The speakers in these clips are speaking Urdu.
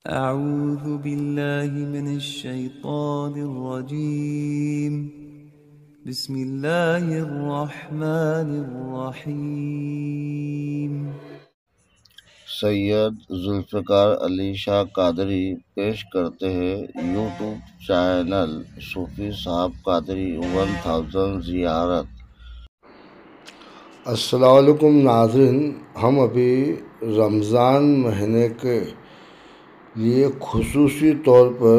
أعوذ بالله من الشيطان الرجيم بسم الله الرحمن الرحيم سید ذوالفقار علی شاہ قادری پیش کرتے ہیں یوٹیوب چینل صوفی صاحب قادری 1000 زیارت۔ السلام علیکم ناظرین، ہم ابھی رمضان مہینے کے لیے خصوصی طور پر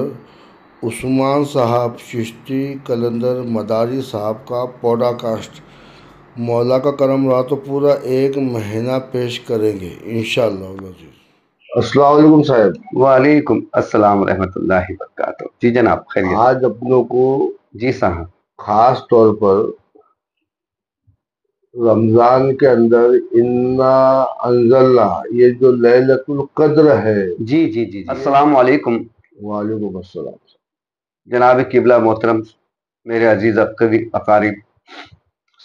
عثمان صاحب چشتی کلندر مداری صاحب کا پوڈا کاسٹ مولا کا کرم رہا تو پورا 1 مہینہ پیش کریں گے انشاءاللہ العزیز۔ السلام علیکم صاحب۔ وعلیکم السلام ورحمۃ اللہ وبرکاتہ۔ جی جناب، خیریت؟ آج اپنوں کو جی صاحب، خاص طور پر رمضان کے اندر انا انزلنا یہ جو لیلۃ القدر ہے۔ جی جی جی جی السلام علیکم۔ وعلیکم السلام۔ جناب قبلہ محترم، میرے عزیز اقارب،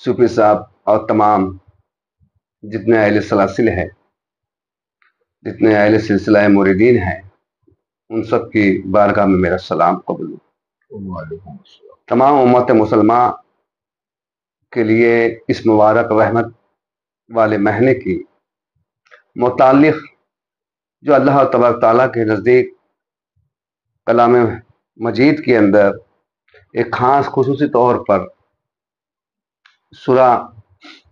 صوفی صاحب اور تمام جتنے اہل سلاسل ہیں، جتنے اہل سلسلہ موریدین ہیں، ان سب کی بارگاہ میں میرا سلام قبول ہو۔ وعلیکم السلام۔ تمام امت مسلمہ کے لیے اس مبارک رحمت والے مہینے کی متعلق جو اللہ تبارک تعالیٰ کے نزدیک کلام مجید کے اندر ایک خاص خصوصی طور پر سورہ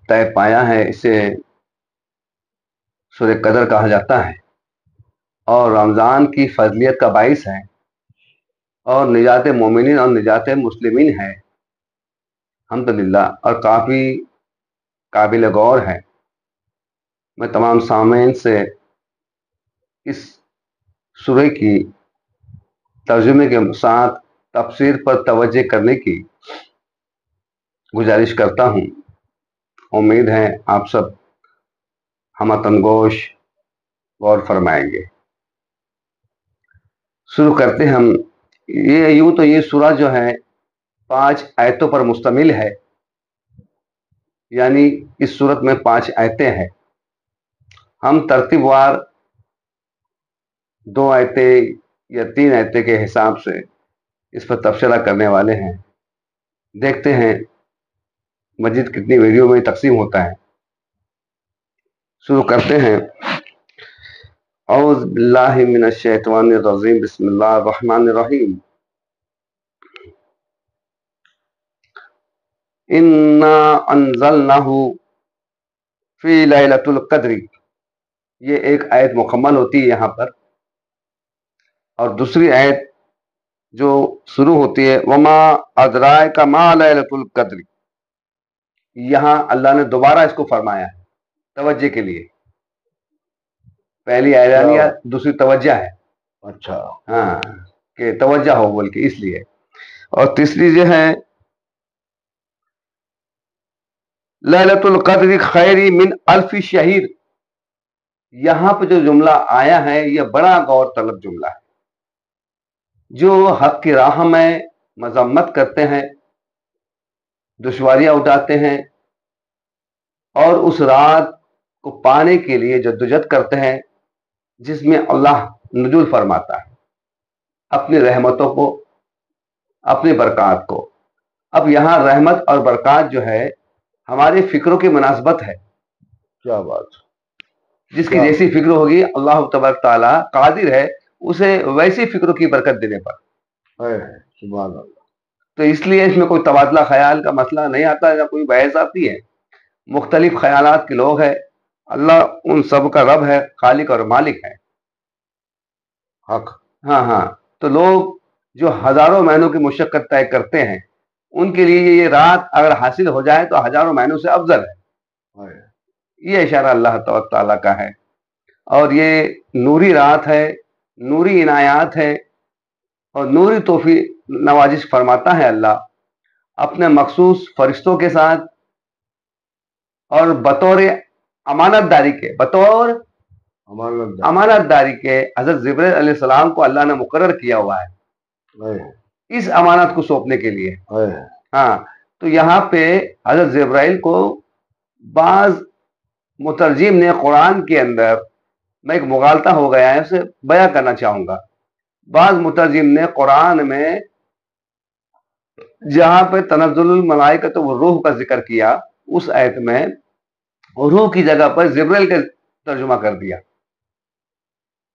طے پایا ہے، اسے سورہ قدر کہا جاتا ہے، اور رمضان کی فضلیت کا باعث ہے، اور نجات مومنین اور نجات مسلمین ہے الحمدللہ، اور کافی قابل غور ہے۔ میں تمام سامعین سے اس سورہ کی ترجمے کے ساتھ تفسیر پر توجہ کرنے کی گزارش کرتا ہوں۔ امید ہے آپ سب ہمتن گوش غور فرمائیں گے۔ شروع کرتے ہم۔ یوں تو یہ سورہ جو ہے 5 آیتوں پر مشتمل ہے، یعنی اس سورت میں 5 آیتیں ہیں۔ ہم ترتیب وار 2 آیتیں یا 3 آیتیں کے حساب سے اس پر تبصرہ کرنے والے ہیں۔ دیکھتے ہیں مجید کتنی ویڈیو میں تقسیم ہوتا ہے۔ شروع کرتے ہیں۔ اعوذ باللہ من الشیطان الرجیم، بسم اللہ الرحمن الرحیم۔ انا انزلناہ فی لیلۃ القدر، یہ ایک آیت مکمل ہوتی ہے یہاں پر، اور دوسری آیت جو شروع ہوتی ہے وما ادراک ما لیلۃ القدر، یہاں اللہ نے دوبارہ اس کو فرمایا ہے توجہ کے لیے۔ پہلی اعلانیہ، دوسری توجہ ہے۔ اچھا، ہاں، کہ توجہ ہو بول کے، اس لیے۔ اور تیسری جو ہے لیلۃ القدر خیر من الف شہر، یہاں پہ جو جملہ آیا ہے یہ بڑا غور طلب جملہ ہے۔ جو حق کی راہ میں مذمت کرتے ہیں، دشواریاں اٹھاتے ہیں، اور اس رات کو پانے کے لیے جدوجہد کرتے ہیں جس میں اللہ نزول فرماتا ہے اپنی رحمتوں کو، اپنی برکات کو۔ اب یہاں رحمت اور برکات جو ہے ہماری فکروں کی مناسبت ہے۔ کیا بات۔ جس کی جیسی فکر ہوگی اللہ تبارک تعالیٰ قادر ہے اسے ویسی فکروں کی برکت دینے پر۔ سبحان اللہ۔ تو اس لیے اس میں کوئی تبادلہ خیال کا مسئلہ نہیں آتا، یا کوئی بحث آتی ہے۔ مختلف خیالات کے لوگ ہیں، اللہ ان سب کا رب ہے، خالق اور مالک ہے۔ حق۔ ہاں، تو لوگ جو ہزاروں مہینوں کی مشقت طے کرتے ہیں، ان کے لیے یہ رات اگر حاصل ہو جائے تو ہزاروں مہینوں سے افضل ہے۔ یہ اشارہ اللہ تعالیٰ کا ہے، اور یہ نوری رات ہے، نوری عنایات ہے، اور نوری توفیق نوازش فرماتا ہے اللہ اپنے مخصوص فرشتوں کے ساتھ، اور بطور امانت داری کے، حضرت جبرائیل علیہ السلام کو اللہ نے مقرر کیا ہوا ہے اس امانت کو سونپنے کے لیے۔ ہاں، تو یہاں پہ حضرت جبرائیل کو بعض مترجم نے قرآن کے اندر میں ایک مغالطہ ہو گیا ہے اسے بیان کرنا چاہوں گا. بعض مترجم نے قرآن میں جہاں پہ تنزل الملائکۃ والروح کا ذکر کیا اس آیت میں روح کی جگہ پر جبرائیل کا ترجمہ کر دیا.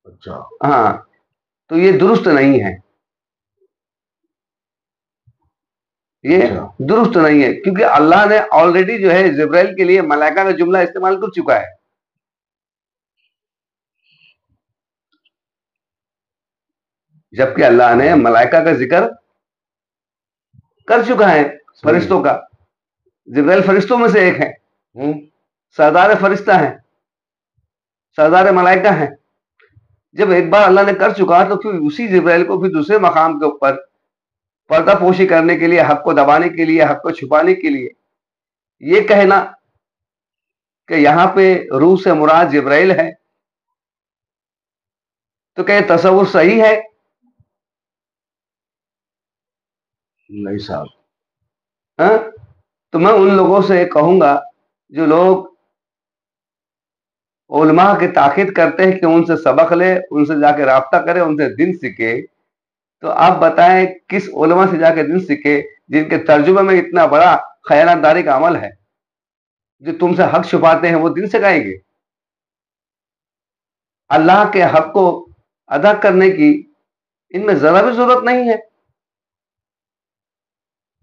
اچھا ہاں تو یہ درست نہیں ہے، یہ درست نہیں ہے، کیونکہ اللہ نے آلریڈی جو ہے جبرائیل کے لیے ملائکہ کا جملہ استعمال کر چکا ہے. جبکہ اللہ نے ملائکہ کا ذکر کر چکا ہے، فرشتوں کا. جبرائیل فرشتوں میں سے ایک ہے، سردار فرشتہ ہیں، سردار ملائکہ ہیں. جب ایک بار اللہ نے کر چکا تو پھر اسی جبرائیل کو پھر دوسرے مقام کے اوپر پردہ پوشی کرنے کے لیے، حق کو دبانے کے لیے، حق کو چھپانے کے لیے یہ کہنا کہ یہاں پہ روح سے مراد جبرائیل ہے تو کہ تصور صحیح ہے؟ نہیں صاحب. ہاں تو میں ان لوگوں سے کہوں گا جو لوگ علماء کی تاکید کرتے ہیں کہ ان سے سبق لے، ان سے جا کے رابطہ کرے، ان سے دین سیکھے، تو آپ بتائیں کس علماء سے جا کے دین سیکھے جن کے ترجمے میں اتنا بڑا خیانت داری کا عمل ہے؟ جو تم سے حق چھپاتے ہیں وہ دین سکھائیں گے؟ اللہ کے حق کو ادا کرنے کی ان میں ذرا بھی ضرورت نہیں ہے.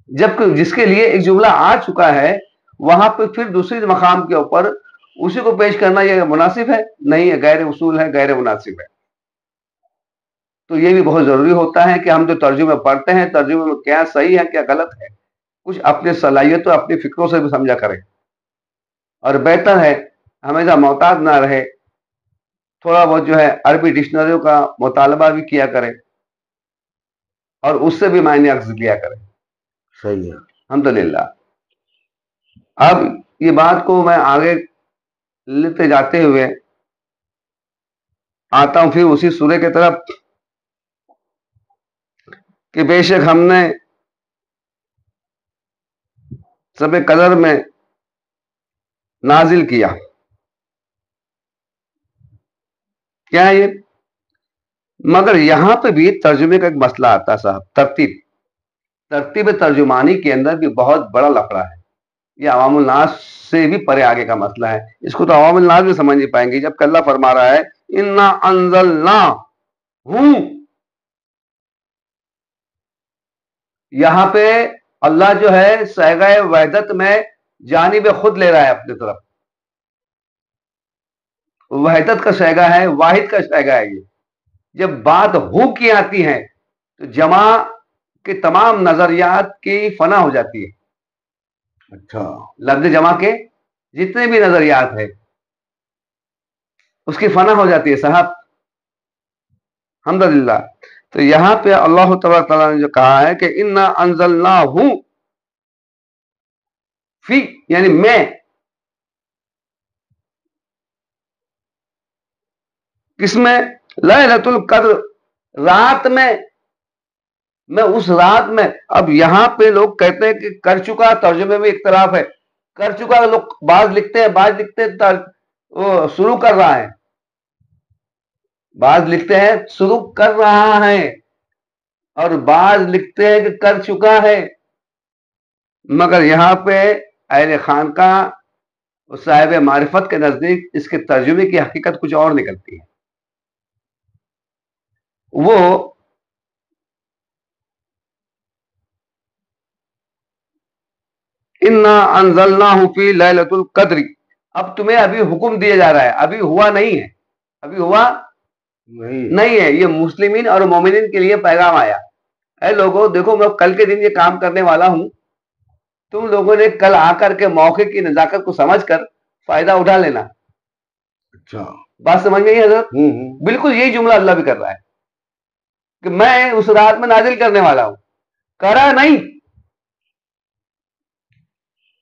جبکہ جس کے لیے ایک جملہ آ چکا ہے وہاں پہ پھر دوسری مقام کے اوپر اسی کو پیش کرنا یہ مناسب ہے؟ نہیں ہے، غیر اصول ہے، غیر مناسب ہے. تو یہ بھی بہت ضروری ہوتا ہے کہ ہم جو ترجمے پڑھتے ہیں ترجمے میں کیا صحیح ہے کیا غلط ہے کچھ اپنے صلاحیتوں اپنی فکروں سے بھی سمجھا کریں. اور بہتر ہے ہمیشہ محتاط نہ رہے، تھوڑا بہت جو ہے عربی ڈکشنریوں کا مطالبہ بھی کیا کریں اور اس سے بھی معنی اخذ لیا کریں. صحیح ہے. الحمدللہ. اب یہ بات کو میں آگے لیتے جاتے ہوئے آتا ہوں پھر اسی سورے کی طرف کہ بے شک ہم نے سب قدر میں نازل کیا. کیا ہے یہ؟ مگر یہاں پہ بھی ترجمے کا ایک مسئلہ آتا ہے صاحب. ترتیب ترجمانی کے اندر بھی بہت بڑا لفڑا ہے. یہ عوام الناس سے بھی پرے آگے کا مسئلہ ہے. اس کو تو عوام الناس بھی سمجھ نہیں پائیں گے جبکہ اللہ فرما رہا ہے انا انزلناہ. یہاں پہ اللہ جو ہے صیغہ وحدت میں جانب خود لے رہا ہے اپنی طرف. وحدت کا صیغہ ہے، واحد کا صیغہ ہے. یہ جب بات ہو کی آتی ہے تو جمع کے تمام نظریات کی فنا ہو جاتی ہے. اچھا. لفظ جمع کے جتنے بھی نظریات ہیں اس کی فنا ہو جاتی ہے صاحب. الحمدللہ. تو یہاں پہ اللہ تبارک تعالیٰ نے جو کہا ہے کہ انا انزلناہ فی یعنی میں، کس میں؟ لیلۃ القدر، رات میں اس رات میں. اب یہاں پہ لوگ کہتے ہیں کہ کر چکا، ترجمے میں اختلاف ہے. کر چکا لوگ بعض لکھتے ہیں، بعض لکھتے ہیں وہ شروع کر رہا ہے، بعض لکھتے ہیں شروع کر رہا ہے، اور بعض لکھتے ہیں کہ کر چکا ہے. مگر یہاں پہ اہل خانقاہ صاحب معرفت کے نزدیک اس کے ترجمے کی حقیقت کچھ اور نکلتی ہے. وہ انا انزلناہ فی لیلۃ القدر. اب تمہیں ابھی حکم دیا جا رہا ہے، ابھی ہوا نہیں ہے، ابھی ہوا نہیں ہے. یہ مسلمین اور مومنین کے لیے پیغام آیا. اے لوگوں دیکھو میں کل کے دن یہ کام کرنے والا ہوں، تم لوگوں نے کل آ کر کے موقع کی نزاکت کو سمجھ کر فائدہ اٹھا لینا. اچھا. بات سمجھ گئی حضرت؟ بالکل یہی جملہ اللہ بھی کر رہا ہے کہ میں اس رات میں نازل کرنے والا ہوں. کرا نہیں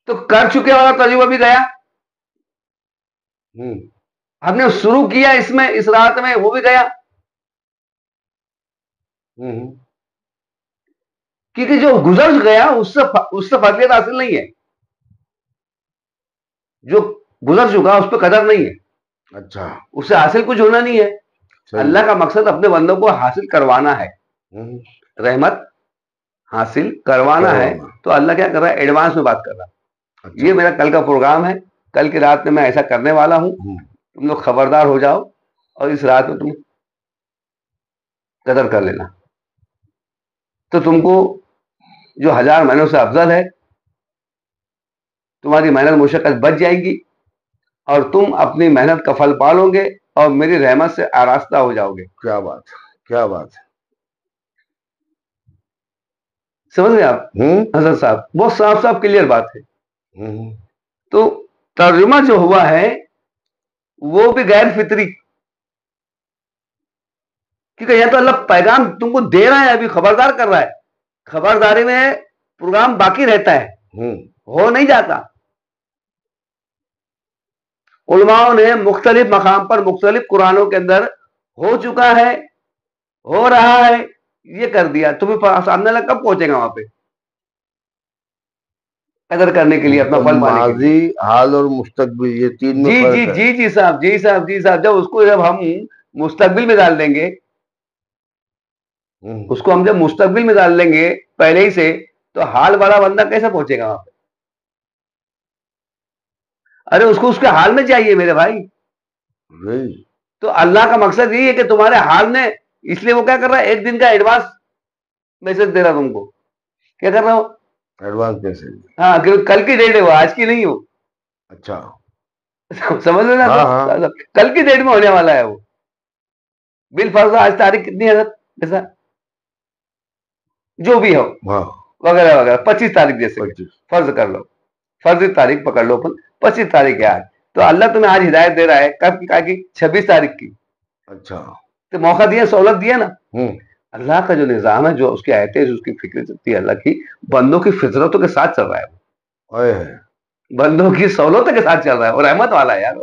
تو کر چکے والا ترجمہ بھی گیا. ہم نے شروع کیا اس میں اس رات میں، وہ بھی گیا. کیونکہ جو گزر گیا اس سے فضیلت حاصل نہیں ہے. جو گزر چکا اس پہ قدر نہیں ہے. اچھا اس سے حاصل کچھ ہونا نہیں ہے. اللہ کا مقصد اپنے بندوں کو حاصل کروانا ہے, رحمت حاصل کروانا ہے. تو اللہ کیا کر رہا ہے, ایڈوانس میں بات کر رہا ہے. یہ میرا کل کا پروگرام ہے, کل کی رات میں ایسا کرنے والا ہوں, تم لوگ خبردار ہو جاؤ اور اس رات میں تم قدر کر لینا. تو تم کو جو 1000 مہینوں سے افضل ہے, تمہاری محنت مشقت بچ جائے گی اور تم اپنی محنت کا پھل پالو گے اور میری رحمت سے آراستہ ہو جاؤ گے. کیا بات ہے, کیا بات ہے, سمجھ گئے آپ حضرت صاحب؟ بہت صاف صاف کلیئر بات ہے. تو ترجمہ جو ہوا ہے وہ بھی غیر فطری, کیونکہ یہ تو اللہ پیغام تم کو دے رہا ہے, ابھی خبردار کر رہا ہے. خبرداری میں پروگرام باقی رہتا ہے, ہو نہیں جاتا. علماء نے مختلف مقام پر مختلف قرآنوں کے اندر ہو چکا ہے, ہو رہا ہے, یہ کر دیا. تمہیں سامنے لگ کب پہنچے گا وہاں پہ قدر کرنے کے لیے, اپنا پھل پانے کے لیے؟ ماضی, حال اور مستقبل, یہ تین میں جی فرق جی ہے. جی جی صاحب, جی صاحب, جی صاحب. جب ہم مستقبل میں ڈال دیں گے, اس کو ہم جب مستقبل میں ڈال دیں گے پہلے ہی سے, تو حال والا بندہ کیسے پہنچے گا وہاں پہ؟ ارے اس کو اس کے حال میں چاہیے میرے بھائی. تو اللہ کا مقصد یہی ہے کہ تمہارے حال میں, اس لیے وہ کیا کر رہا ہے, ایک دن کا ایڈوانس میسج دے رہا تم کو. کیا کر رہا ہو؟ Advance message. ہاں, کل کی ڈیٹ ہے وہ, آج کی نہیں ہو. اچھا, سمجھ لو نا, کل کی ڈیٹ میں ہونے والا ہے وہ. بالفرض آج تاریخ کتنی ہے جیسا جو بھی ہو وغیرہ وغیرہ, 25 تاریخ جیسے فرض کر لو, فرض تاریخ پکڑ لو, 25 تاریخ ہے آج. تو اللہ تمہیں آج ہدایت دے رہا ہے کب کی, 26 تاریخ کی. اچھا, تو موقع دیا, سہولت دیا نا. اللہ کا جو نظام ہے, جو اس کی آیتیں, جو اس کی فکر چلتی ہے اللہ کی, بندوں کی فطرتوں کے ساتھ چل رہا ہے. بندوں کی سہولتوں کے ساتھ چل رہا ہے, اور رحمت والا ہے یار,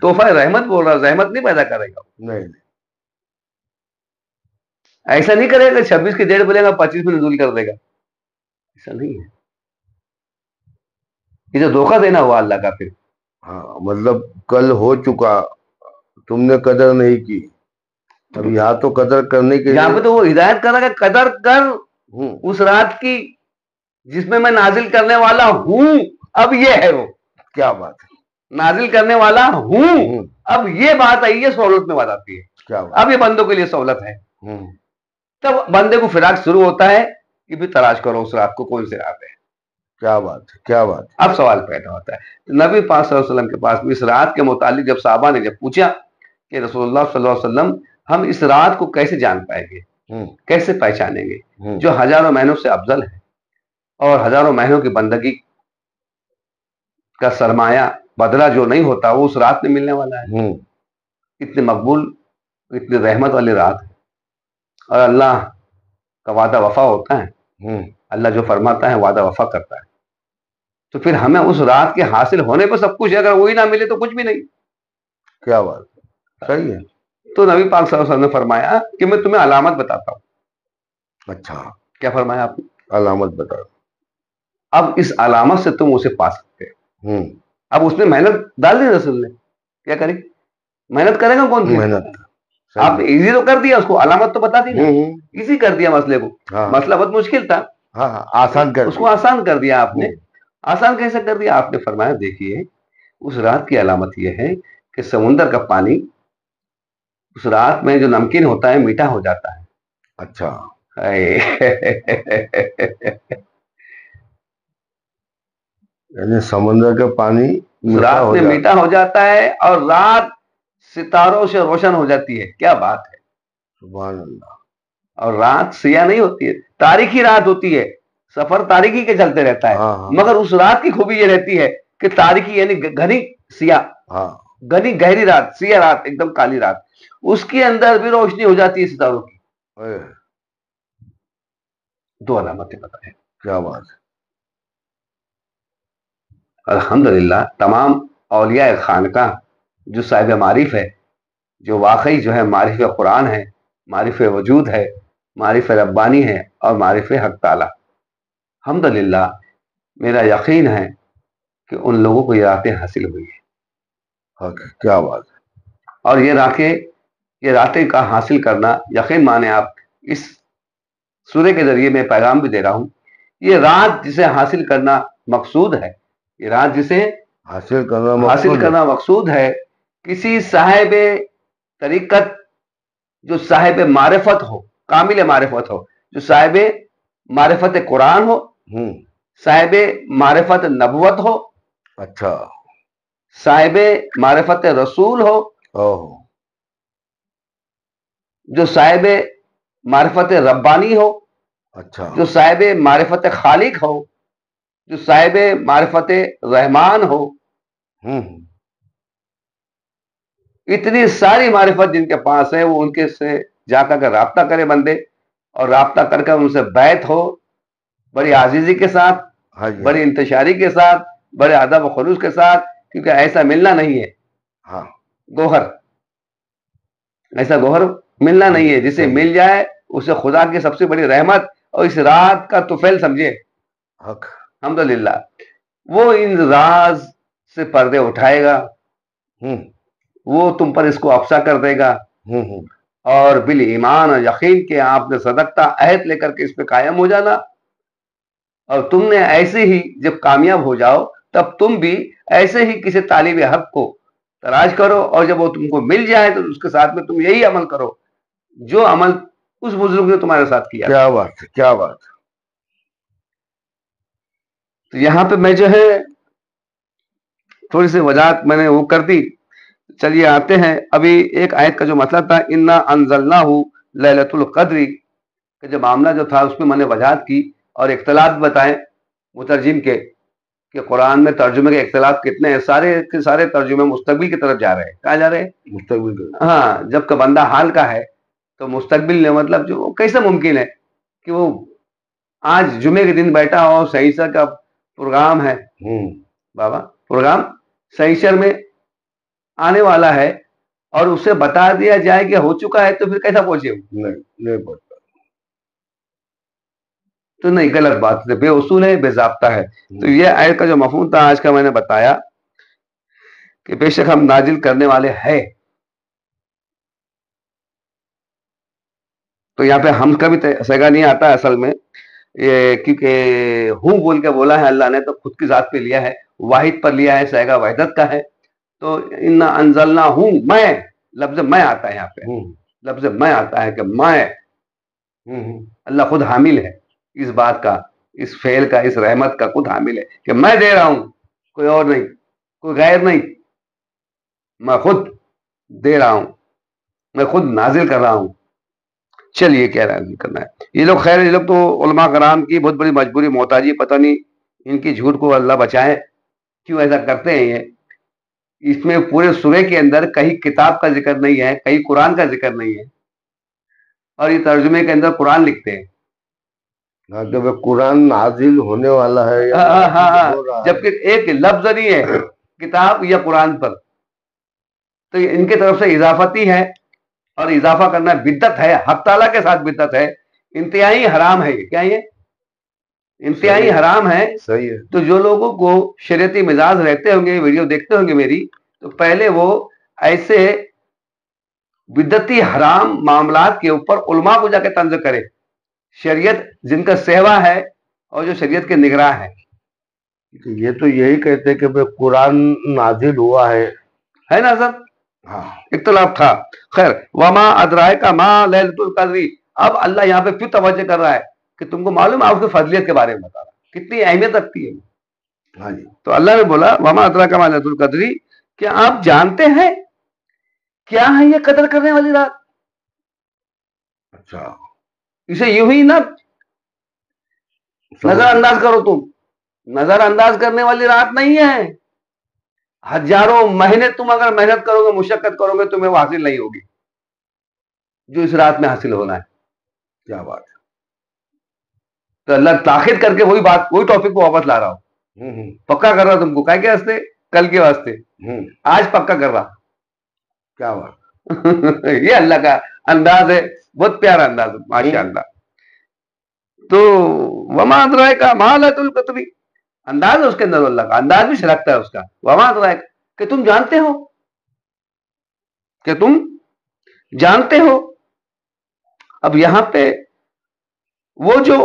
تحفہ رحمت بول رہا ہے, رحمت نہیں پیدا کرے گا. نہیں, ایسا نہیں کرے گا 26 کی ڈیٹ بولے گا 25 میں نزول کر دے گا, ایسا نہیں ہے. یہ جو دھوکہ دینا ہوا اللہ کا. پھر ہاں, مطلب کل ہو چکا, تم نے قدر نہیں کی, اب یہاں تو قدر کرنے کے یہاں پہ تو وہ ہدایت کر رہا ہے, قدر کر اس رات کی جس میں میں نازل کرنے والا ہوں. اب یہ ہے وہ, کیا بات ہے, نازل کرنے والا ہوں. اب یہ بات آئی ہے, سہولت میں بات آتی ہے. اب یہ بندوں کے لیے سہولت ہے. تب بندے کو فراق شروع ہوتا ہے کہ بھی تلاش کرو اس رات کو, کون سی رات ہے. کیا بات ہے, کیا بات. اب سوال پیدا ہوتا ہے, نبی پاک صلی اللہ علیہ وسلم کے پاس بھی اس رات کے متعلق جب صحابہ نے جب پوچھا کہ رسول اللہ صلی اللہ علیہ وسلم, ہم اس رات کو کیسے جان پائیں گے, کیسے پہچانیں گے, جو ہزاروں مہینوں سے افضل ہے اور ہزاروں مہینوں کی بندگی کا سرمایہ بدلہ جو نہیں ہوتا وہ اس رات میں ملنے والا ہے. اتنی مقبول, اتنی رحمت والی رات ہے, اور اللہ کا وعدہ وفا ہوتا ہے. اللہ جو فرماتا ہے وعدہ وفا کرتا ہے. تو پھر ہمیں اس رات کے حاصل ہونے پہ سب کچھ ہے, اگر وہی نہ ملے تو کچھ بھی نہیں. کیا بات, صحیح ہے. تو نبی پاک صلی اللہ علیہ وسلم نے فرمایا کہ میں تمہیں علامت بتاتا ہوں. اچھا, کیا فرمایا آپ نے؟ علامت بتا. اب اس علامت سے تم اسے پا سکتے ہو. اب اس نے محنت ڈال دی, رسول نے کیا کرے, محنت کرے گا کون سی محنت, آپ نے ایزی تو کر دیا, اس کو علامت تو بتا دی نا, ایزی کر دیا مسئلے کو. مسئلہ بہت مشکل تھا, آسان کر, اس کو آسان کر دیا آپ نے. آسان کیسے کر دیا آپ نے؟ فرمایا دیکھیے, اس رات کی علامت یہ ہے کہ سمندر کا پانی اس رات میں جو نمکین ہوتا ہے میٹھا ہو جاتا ہے. اچھا, یعنی سمندر کا پانی رات میں میٹھا ہو جاتا ہے اور رات ستاروں سے روشن ہو جاتی ہے. کیا بات ہے, سبحان اللہ. اور رات سیاہ نہیں ہوتی ہے, تاریخی رات ہوتی ہے, سفر تاریخی کے چلتے رہتا ہے. مگر اس رات کی خوبی یہ رہتی ہے کہ تاریخی یعنی گھنی سیاہ, گھنی گہری رات, سیاہ رات, ایک دم کالی رات, اس کے اندر بھی روشنی ہو جاتی ہے ستاروں کی. دو علامتیں بتائیں. کیا بات ہے. الحمدللہ تمام اولیاء خانقاہ جو صاحب معرف ہے, جو واقعی جو ہے معرف قرآن ہے, معرف وجود ہے, معرف ربانی ہے اور معرف حق تعالی, الحمدللہ میرا یقین ہے کہ ان لوگوں کو یہ راتیں حاصل ہوئی ہیں. کیا بات ہے. اور یہ راتیں کا حاصل کرنا، یقین مانے آپ، اس سورے کے ذریعے میں پیغام بھی دے رہا ہوں، یہ رات جسے حاصل کرنا مقصود ہے، یہ رات جسے حاصل کرنا مقصود ہے، کسی صاحب طریقت، جو صاحب معرفت ہو، کامل معرفت ہو، جو صاحب معرفت قرآن ہو، صاحب معرفت نبوت ہو، اچھا، صاحب معرفت رسول ہو، جو صاحب معرفت ربانی ہو، اچھا، جو صاحب معرفت خالق ہو، جو صاحب معرفت رحمان ہو، اتنی ساری معرفت جن کے پاس ہے، وہ ان کے سے جا کر رابطہ کرے بندے، اور رابطہ کر کر ان سے بیعت ہو، بڑی عاجزی کے ساتھ، بڑی انتشاری کے ساتھ، بڑے ادب و خلوص کے ساتھ، کیونکہ ایسا ملنا نہیں ہے گوہر، ایسا گوہر ملنا نہیں ہے، جسے مل جائے اسے خدا کی سب سے بڑی رحمت اور اس رات کا طفیل سمجھے، الحمدللہ، وہ ان راز سے پردے اٹھائے گا، وہ تم پر اس کو افشا کر دے گا، اور بالایمان اور یقین کہ آپ نے صدقہ عہد لے کر کے اس پہ قائم ہو جانا، اور تم نے ایسے ہی جب کامیاب ہو جاؤ تب تم بھی ایسے ہی کسی طالب حق کو تلاش کرو، اور جب وہ تم کو مل جائے تو اس کے ساتھ میں تم یہی عمل کرو جو عمل اس بزرگ نے تمہارے ساتھ کیا۔ کیا بات ہے، کیا بات ہے۔ تو یہاں پہ میں جو ہے تھوڑی سی وضاحت میں نے وہ کر دی۔ چلیے آتے ہیں ابھی ایک آیت کا جو مطلب تھا، انا انزلناہ لیلۃ القدر کا جو معاملہ جو تھا، اس میں نے وضاحت کی اور اختلاف بتائے مترجم کے، کہ قرآن میں ترجمے کے اختلاف کتنے ہیں۔ سارے کے سارے ترجمے مستقبل کی طرف جا رہے ہیں۔ کہاں جا رہے ہیں؟ مستقبل۔ ہاں، جبکہ بندہ حال کا ہے تو مستقبل میں مطلب جو کیسے ممکن ہے کہ وہ آج جمعے کے دن بیٹھا ہو، سہیشر کا پروگرام ہے، بابا پروگرام سہیشر میں آنے والا ہے، اور اسے بتا دیا جائے کہ ہو چکا ہے، تو پھر کیسا پہنچے؟ نہیں پڑتا، تو نہیں، غلط بات ہے، بے اصول ہے، بے ضابطہ ہے۔ تو یہ آیت کا جو مفہوم تھا آج کا میں نے بتایا کہ بے شک ہم نازل کرنے والے ہیں۔ تو یہاں پہ ہم کا بھی سیگا نہیں آتا اصل میں، یہ کیونکہ ہوں بول کے بولا ہے اللہ نے، تو خود کی ذات پہ لیا ہے، واحد پر لیا ہے، سیگا وحدت کا ہے۔ تو انا انزلنا ہوں، میں، لفظ میں آتا ہے یہاں پہ، لفظ میں آتا ہے کہ میں، اللہ خود حامل ہے اس بات کا، اس فعل کا، اس رحمت کا خود حامل ہے کہ میں دے رہا ہوں، کوئی اور نہیں، کوئی غیر نہیں، میں خود دے رہا ہوں، میں خود نازل کر رہا ہوں۔ چلیے کیا نازل کرنا ہے یہ لوگ، خیر یہ لوگ تو علماء کرام کی بہت بڑی مجبوری محتاجی، پتہ نہیں ان کی جھوٹ کو اللہ بچائے کیوں ایسا کرتے ہیں یہ۔ اس میں پورے سورے کے اندر کہیں کتاب کا ذکر نہیں ہے، کہیں قرآن کا ذکر نہیں ہے، اور یہ ترجمے کے اندر قرآن لکھتے ہیں، قرآن نازل ہونے والا ہے، جبکہ ایک لفظ نہیں ہے کتاب یا قرآن پر۔ تو ان کی طرف سے اضافتی ہے، اور اضافہ کرنا بدعت ہے، حق تعالیٰ کے ساتھ بدعت ہے، انتہائی حرام ہے۔ یہ کیا، یہ انتہائی حرام ہے۔ صحیح ہے۔ تو جو لوگوں کو شریعتی مزاج رہتے ہوں گے، ویڈیو دیکھتے ہوں گے میری، تو پہلے وہ ایسے بدعتی حرام معاملات کے اوپر علماء کو جا کے طنز کرے، شریعت جن کا سہوا ہے اور جو شریعت کے نگراں ہے۔ یہ تو یہی کہتے کہ قرآن نازل ہوا ہے نا سر؟ ہاں، اختلاف تھا۔ خیر، وما ادرائے کا ما لیلۃ القدر، اب اللہ یہاں پہ پھر توجہ کر رہا ہے کہ تم کو معلوم ہے، اس کی فضلیت کے بارے میں بتا رہا، کتنی اہمیت رکھتی ہے۔ ہاں جی، تو اللہ نے بولا وما ادراک ما لیلۃ القدر، کیا آپ جانتے ہیں کیا ہے یہ قدر کرنے والی رات؟ اچھا، اسے یوں ہی نہ نظر انداز کرو، تم نظر انداز کرنے والی رات نہیں ہے۔ ہزاروں مہینے تم اگر محنت کرو گے، مشقت کرو گے، تمہیں وہ حاصل نہیں ہوگی جو اس رات میں حاصل ہونا ہے۔ کیا بات ہے۔ تو اللہ تاخیر کر کے وہی بات، وہی ٹاپک کو واپس لا رہا ہوں، پکا کر رہا تم کو، کائے کے واسطے؟ کل کے واسطے، آج پکا کر رہا۔ کیا بات یہ اللہ کا انداز ہے، بہت پیارا انداز ہے، ماشاء اللہ۔ تو وما ادراک ما لیلۃ القدر، انداز ہے اس کے اندر، اللہ کا انداز بھی سلگتا ہے اس کا۔ وما ادراک، کہ تم جانتے ہو کہ تم جانتے ہو. اب یہاں پہ وہ جو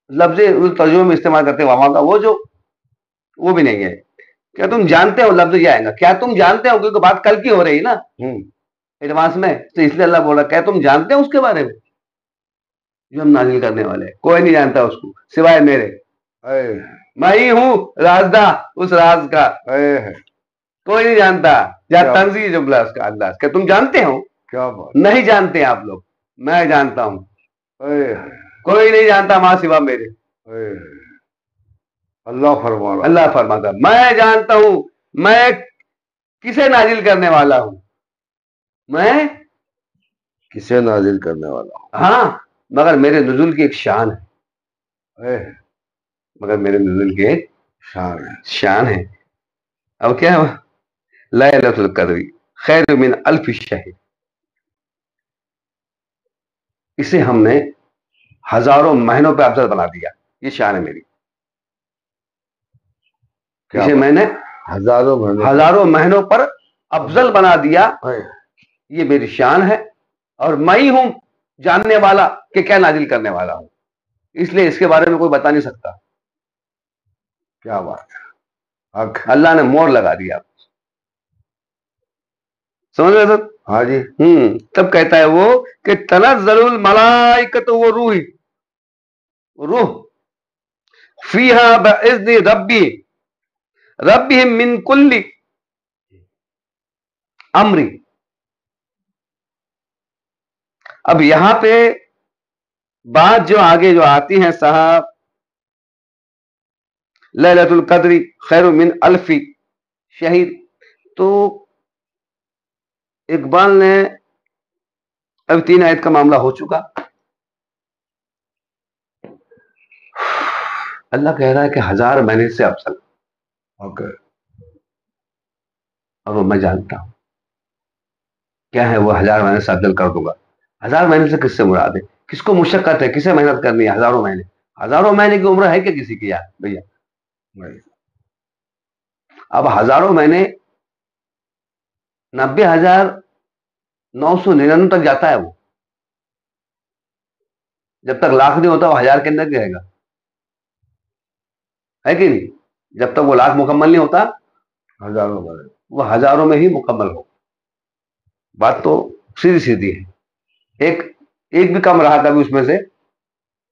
لفظ ترجمے میں استعمال کرتے ہیں وہاں کا وہ بھی نہیں ہے. کیا تم جانتے ہو لفظ یہ آئے گا, کیا تم جانتے ہو, کیونکہ بات کل کی ہو رہی نا ایڈوانس میں, تو اس لیے اللہ بول رہا کیا تم جانتے ہو اس کے بارے میں جو ہم نازل کرنے والے ہیں. کوئی نہیں جانتا اس کو سوائے میرے, میں ہی ہوں رازداں اس راز کا, کوئی نہیں جانتا. یا تنزیہ جملہ اس کا اللہ, کہ تم جانتے ہو, کیا بات, نہیں جانتے آپ لوگ, میں جانتا ہوں. کوئی نہیں جانتا ماں سوا میرے. اللہ فرما رہا, اللہ فرماتا میں جانتا ہوں میں کسے نازل کرنے والا ہوں, میں کسے نازل کرنے والا ہوں. ہاں, مگر میرے نزول کی ایک شان ہے, مگر میرے نزول کی ایک شان ہے. اب کیا ہے, لیلۃ القدر خیر من الف شہر, اسے ہم نے ہزاروں مہینوں پہ افضل بنا دیا. یہ شان ہے میری, اسے میں نے ہزاروں مہینوں پر افضل بنا دیا. یہ میری شان ہے, اور میں ہی ہوں جاننے والا کہ کیا نازل کرنے والا ہوں, اس لیے اس کے بارے میں کوئی بتا نہیں سکتا. کیا بات ہے, اللہ نے مور لگا دیا. سمجھ رہے سر؟ ہاں جی. تب کہتا ہے وہ کہ تنزل الملائکۃ روح فیہا باذن ربہم من کل امر. اب یہاں پہ بات جو آگے جو آتی ہیں صاحب, لیلۃ القدر خیر من الف شہر, تو اقبال نے اب 3 آیت کا معاملہ ہو چکا. اللہ کہہ رہا ہے کہ 1000 مہینے سے افضل, اور وہ میں جانتا ہوں کیا ہے وہ 1000 مہینے سے افضل کر دوں گا. 1000 مہینے سے کس سے مراد ہے, کس کو مشقت ہے, کسے محنت کرنی ہے. ہزاروں مہینے کی عمر ہے کہ کسی کی یار بھیا. اب ہزاروں مہینے 90,999 تک جاتا ہے وہ, جب تک لاکھ نہیں ہوتا وہ 1000 کے اندر رہے گا, ہے کہ نہیں. جب تک وہ لاکھ مکمل نہیں ہوتا وہ ہزاروں میں ہی مکمل ہو. بات تو سیدھی سیدھی ہے. ایک بھی کم رہا کبھی اس میں سے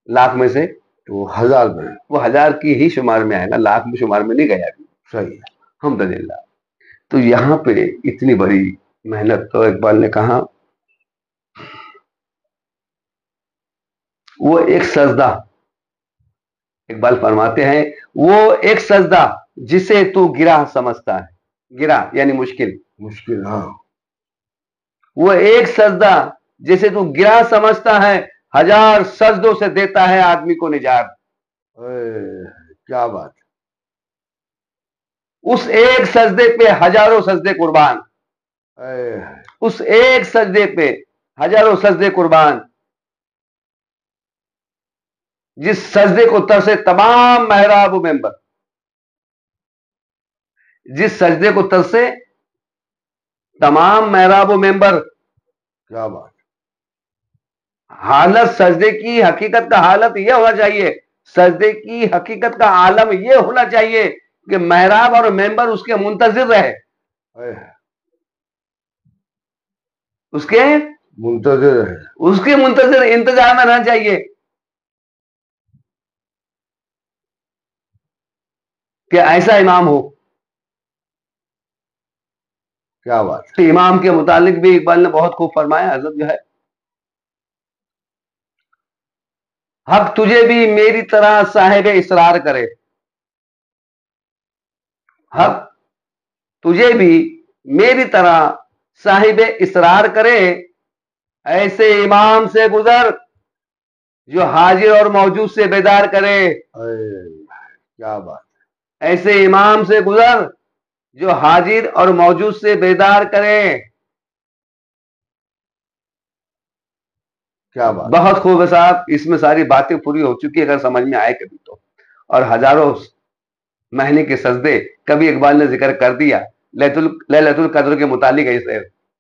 لاکھ میں سے تو 1000 میں, وہ 1000 کی ہی شمار میں آئے گا, لاکھ میں شمار میں نہیں گیا. صحیح ہے, الحمدللہ. تو یہاں پہ اتنی بڑی محنت, تو اقبال نے کہا وہ ایک سجدہ, اقبال فرماتے ہیں وہ ایک سجدہ جسے تو گرا سمجھتا ہے, گرا یعنی مشکل, ہاں, وہ ایک سجدہ جسے تو گرا سمجھتا ہے, 1000 سجدوں سے دیتا ہے آدمی کو نجات. کیا بات, اس ایک سجدے پہ ہزاروں سجدے قربان, اس ایک سجدے پہ ہزاروں سجدے قربان, جس سجدے کو ترسے تمام محراب و ممبر, جس سجدے کو ترسے تمام محراب و ممبر. کیا بات, حالت سجدے کی حقیقت کا حالت یہ ہونا چاہیے, سجدے کی حقیقت کا عالم یہ ہونا چاہیے کہ محراب اور ممبر اس کے منتظر رہے, اس کے منتظر انتظار میں رہنا چاہیے کہ ایسا امام ہو. کیا بات, تو امام کے متعلق بھی اقبال نے بہت خوب فرمایا. حضرت جو ہے حق تجھے بھی میری طرح صاحب اسرار کرے, حق تجھے بھی میری طرح صاحب اسرار کرے, ایسے امام سے گزر جو حاضر اور موجود سے بیدار کرے. کیا بات, ایسے امام سے گزر جو حاضر اور موجود سے بیدار کرے. کیا بات, بہت خوب ہے صاحب, اس میں ساری باتیں پوری ہو چکی اگر سمجھ میں آئے کبھی تو. اور ہزاروں مہینے کے سجدے کبھی اقبال نے ذکر کر دیا لیلۃ القدر کے متعلق ایسے